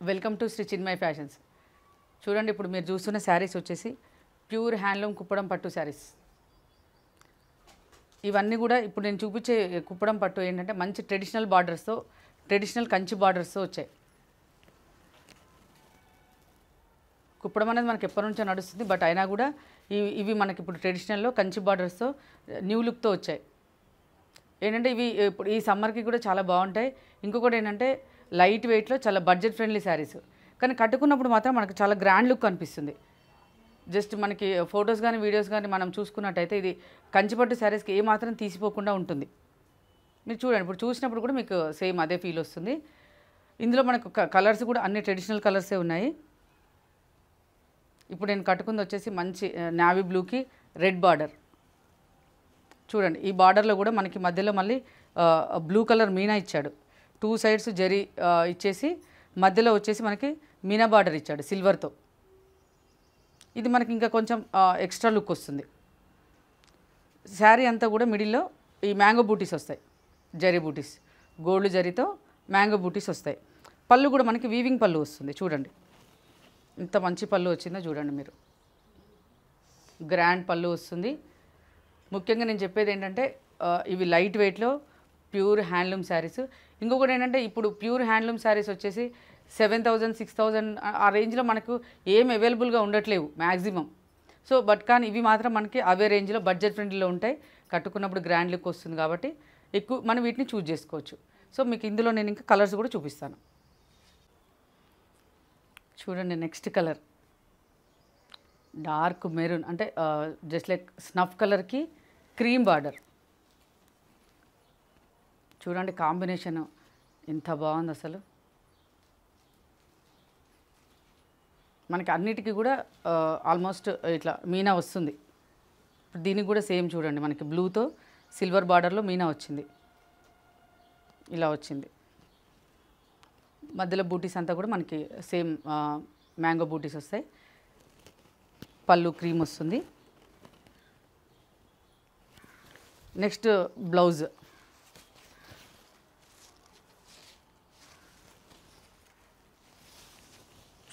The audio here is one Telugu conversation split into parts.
Welcome to Shri Chinmay fashions. చూడండి, ఇప్పుడు మీరు చూస్తున్న శారీస్ వచ్చేసి ప్యూర్ హ్యాండ్లూమ్ కుప్పడం పట్టు శారీస్. ఇవన్నీ కూడా ఇప్పుడు నేను చూపించే కుప్పడం పట్టు ఏంటంటే మంచి ట్రెడిషనల్ బార్డర్స్తో, ట్రెడిషనల్ కంచి బార్డర్స్తో వచ్చాయి. కుప్పడం అనేది మనకి ఎప్పటి నుంచో నడుస్తుంది, బట్ అయినా కూడా ఇవి మనకి ఇప్పుడు ట్రెడిషనల్లో కంచి బార్డర్స్తో న్యూ లుక్తో వచ్చాయి. ఏంటంటే ఇవి ఇప్పుడు ఈ సమ్మర్కి కూడా చాలా బాగుంటాయి. ఇంకొకటి ఏంటంటే లైట్ వెయిట్లో చాలా బడ్జెట్ ఫ్రెండ్లీ శారీస్, కానీ కట్టుకున్నప్పుడు మాత్రం మనకు చాలా గ్రాండ్ లుక్ అనిపిస్తుంది. జస్ట్ మనకి ఫొటోస్ కానీ వీడియోస్ కానీ మనం చూసుకున్నట్టయితే ఇది కంచిపట్టు శారీస్కి ఏమాత్రం తీసిపోకుండా ఉంటుంది. మీరు చూడండి, ఇప్పుడు చూసినప్పుడు కూడా మీకు సేమ్ అదే ఫీల్ వస్తుంది. ఇందులో మనకు కలర్స్ కూడా అన్ని ట్రెడిషనల్ కలర్సే ఉన్నాయి. ఇప్పుడు నేను కట్టుకుంది వచ్చేసి మంచి నావీ బ్లూకి రెడ్ బార్డర్. చూడండి, ఈ బార్డర్లో కూడా మనకి మధ్యలో మళ్ళీ బ్లూ కలర్ మీనా ఇచ్చాడు. 2 సైడ్స్ జరీ ఇచ్చేసి మధ్యలో వచ్చేసి మనకి మీనా బార్డర్ ఇచ్చాడు సిల్వర్తో. ఇది మనకి ఇంకా కొంచెం ఎక్స్ట్రా లుక్ వస్తుంది. శారీ అంతా కూడా మిడిల్లో ఈ మ్యాంగో బూటీస్ వస్తాయి, జరీ బూటీస్, గోల్డ్ జరీతో మ్యాంగో బూటీస్ వస్తాయి. పళ్ళు కూడా మనకి వీవింగ్ పళ్ళు వస్తుంది. చూడండి ఇంత మంచి పళ్ళు వచ్చిందో చూడండి మీరు, గ్రాండ్ పళ్ళు వస్తుంది. ముఖ్యంగా నేను చెప్పేది ఏంటంటే ఇవి లైట్ వెయిట్లో ప్యూర్ హ్యాండ్లూమ్ శారీస్. ఇంకొకటి ఏంటంటే ఇప్పుడు ప్యూర్ హ్యాండ్లూమ్ శారీస్ వచ్చేసి 7,000 6,000 ఆ రేంజ్లో మనకు ఏం అవైలబుల్గా ఉండట్లేవు మ్యాక్సిమం. సో బట్ కానీ ఇవి మాత్రం మనకి అవే రేంజ్లో బడ్జెట్ ఫ్రెండ్లీలో ఉంటాయి. కట్టుకున్నప్పుడు గ్రాండ్ లుక్ వస్తుంది కాబట్టి ఎక్కువ మనం వీటిని చూస్ చేసుకోవచ్చు. సో మీకు ఇందులో నేను ఇంకా కలర్స్ కూడా చూపిస్తాను. చూడండి, నెక్స్ట్ కలర్ డార్క్ మెరూన్, అంటే జస్ట్ లైక్ స్నఫ్ కలర్కి క్రీమ్ బార్డర్. చూడండి కాంబినేషన్ ఎంత బాగుంది అసలు. మనకి అన్నిటికీ కూడా ఆల్మోస్ట్ ఇట్లా మీనా వస్తుంది. దీనికి కూడా సేమ్ చూడండి, మనకి బ్లూతో సిల్వర్ బార్డర్లో మీనా వచ్చింది, ఇలా వచ్చింది. మధ్యలో బూటీస్ అంతా కూడా మనకి సేమ్ మ్యాంగో బూటీస్ వస్తాయి. పళ్ళు క్రీమ్ వస్తుంది. Next blouse.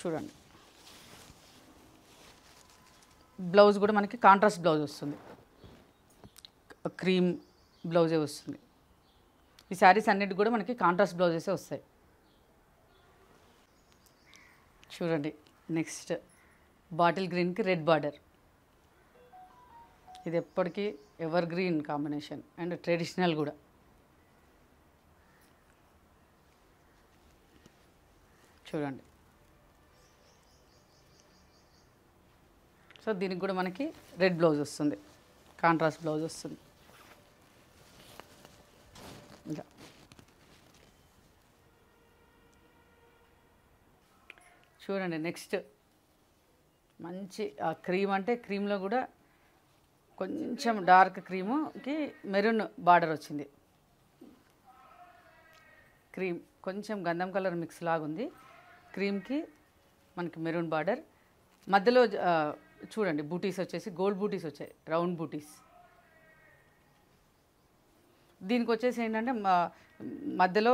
చూడండి, బ్లౌజ్ కూడా మనకి కాంట్రాస్ట్ బ్లౌజ్ వస్తుంది, క్రీమ్ బ్లౌజే వస్తుంది. ఈ శారీస్ అన్నిటి కూడా మనకి కాంట్రాస్ట్ బ్లౌజెసే వస్తాయి. చూడండి, నెక్స్ట్ బాటిల్ గ్రీన్కి రెడ్ బార్డర్. ఇది ఎప్పటికీ ever green combination and traditional కూడా. చూడండి, సో దీనికి కూడా మనకి రెడ్ బ్లౌజ్ వస్తుంది, కాంట్రాస్ట్ బ్లౌజ్ వస్తుంది. ఇలా చూడండి, నెక్స్ట్ మంచి క్రీమ్, అంటే క్రీమ్లో కూడా కొంచెం డార్క్ క్రీముకి మెరూన్ బార్డర్ వచ్చింది. క్రీమ్ కొంచెం గంధం కలర్ మిక్స్ లాగా ఉంది. క్రీమ్కి మనకి మెరూన్ బార్డర్. మధ్యలో చూడండి బూటీస్ వచ్చేసి గోల్డ్ బూటీస్ వచ్చాయి, రౌండ్ బూటీస్. దీనికి వచ్చేసి ఏంటంటే మధ్యలో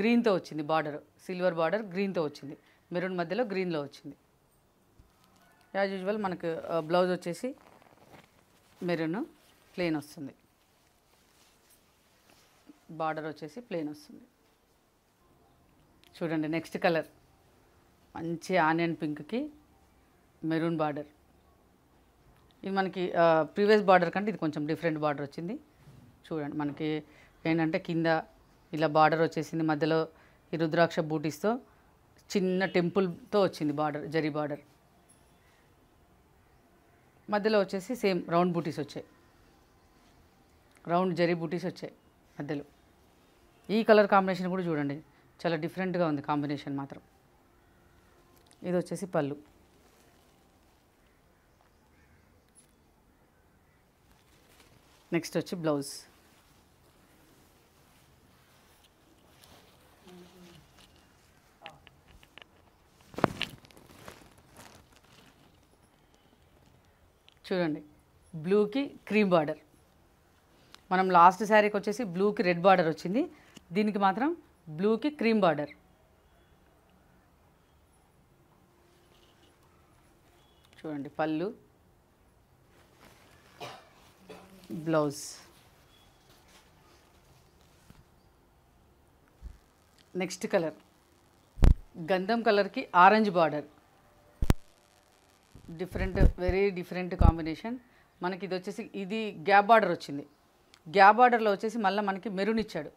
గ్రీన్తో వచ్చింది బార్డర్, సిల్వర్ బార్డర్ గ్రీన్తో వచ్చింది, మెరూన్ మధ్యలో గ్రీన్లో వచ్చింది. యాజ్ యూజువల్ మనకు బ్లౌజ్ వచ్చేసి మెరూన్ ప్లెయిన్ వస్తుంది, బార్డర్ వచ్చేసి ప్లెయిన్ వస్తుంది. చూడండి, నెక్స్ట్ కలర్ మంచి ఆనియన్ పింక్కి మెరూన్ బార్డర్. ఇది మనకి ప్రీవియస్ బార్డర్ కంటే ఇది కొంచెం డిఫరెంట్ బార్డర్ వచ్చింది. చూడండి, మనకి ఏంటంటే కింద ఇలా బార్డర్ వచ్చేసింది, మధ్యలో ఈ రుద్రాక్ష బూటీస్తో చిన్న టెంపుల్తో వచ్చింది బార్డర్, జరీ బార్డర్. మధ్యలో వచ్చేసి సేమ్ రౌండ్ బూటీస్ వచ్చాయి, రౌండ్ జరీ బూటీస్ వచ్చాయి మధ్యలో. ఈ కలర్ కాంబినేషన్ కూడా చూడండి చాలా డిఫరెంట్గా ఉంది కాంబినేషన్ మాత్రం. ఇది వచ్చేసి పళ్ళు. నెక్స్ట్ వచ్చి బ్లౌజ్. చూడండి, బ్లూకి క్రీమ్ బార్డర్. మనం లాస్ట్ శారీకి వచ్చేసి బ్లూకి రెడ్ బార్డర్ వచ్చింది, దీనికి మాత్రం బ్లూకి క్రీమ్ బార్డర్. చూడండి పళ్ళు, బ్లౌజ్. నెక్స్ట్ కలర్ గంధం కలర్కి orange border, very different combination. మనకి ఇది వచ్చేసి ఇది గ్యాప్ బార్డర్ వచ్చింది. గ్యాప్ బార్డర్లో వచ్చేసి మళ్ళీ మనకి మెరూన్ ఇచ్చాడు.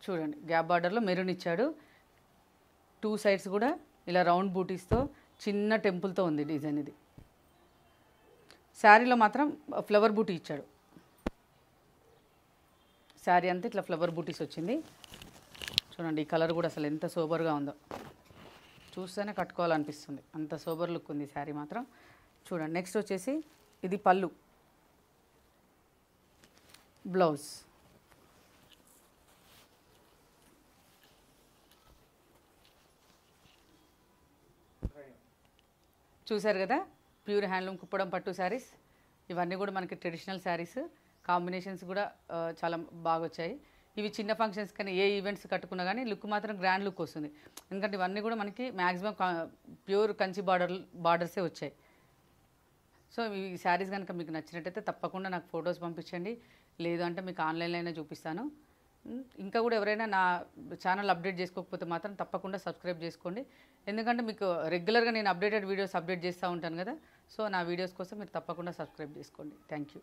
చూడండి గ్యాప్ బార్డర్లో మెరూన్ ఇచ్చాడు. 2 సైడ్స్ కూడా ఇలా రౌండ్ బూటీస్తో చిన్న టెంపుల్తో ఉంది డిజైన్. ఇది శారీలో మాత్రం ఫ్లవర్ బూటీ ఇచ్చాడు. శారీ అంతా ఇట్లా ఫ్లవర్ బూటీస్ వచ్చింది. చూడండి ఈ కలర్ కూడా అసలు ఎంత సూపర్గా ఉందో, చూస్తేనే కట్టుకోవాలనిపిస్తుంది, అంత సూపర్ లుక్ ఉంది శారీ మాత్రం. చూడండి నెక్స్ట్ వచ్చేసి ఇది పళ్ళు, బ్లౌజ్. చూశారు కదా ప్యూర్ హ్యాండ్లూమ్ కుప్పడం పట్టు శారీస్. ఇవన్నీ కూడా మనకి ట్రెడిషనల్ శారీస్. కాంబినేషన్స్ కూడా చాలా బాగా వచ్చాయి. ఇవి చిన్న ఫంక్షన్స్ కానీ ఏ ఈవెంట్స్ కట్టుకున్నా కానీ లుక్ మాత్రం గ్రాండ్ లుక్ వస్తుంది. ఎందుకంటే ఇవన్నీ కూడా మనకి మ్యాక్సిమం ప్యూర్ కంచి బార్డర్సే వచ్చాయి. సో ఈ శారీస్ కనుక మీకు నచ్చినట్టయితే తప్పకుండా నాకు ఫొటోస్ పంపించండి, లేదు అంటే మీకు ఆన్లైన్లో అయినా చూపిస్తాను. ఇంకా కూడా ఎవరైనా నా ఛానల్ అప్డేట్ చేసుకోకపోతే మాత్రం తప్పకుండా సబ్స్క్రైబ్ చేసుకోండి. ఎందుకంటే మీకు రెగ్యులర్గా నేను అప్డేటెడ్ వీడియోస్ అప్డేట్ చేస్తూ ఉంటాను కదా. సో నా వీడియోస్ కోసం మీరు తప్పకుండా సబ్స్క్రైబ్ చేసుకోండి. Thank you.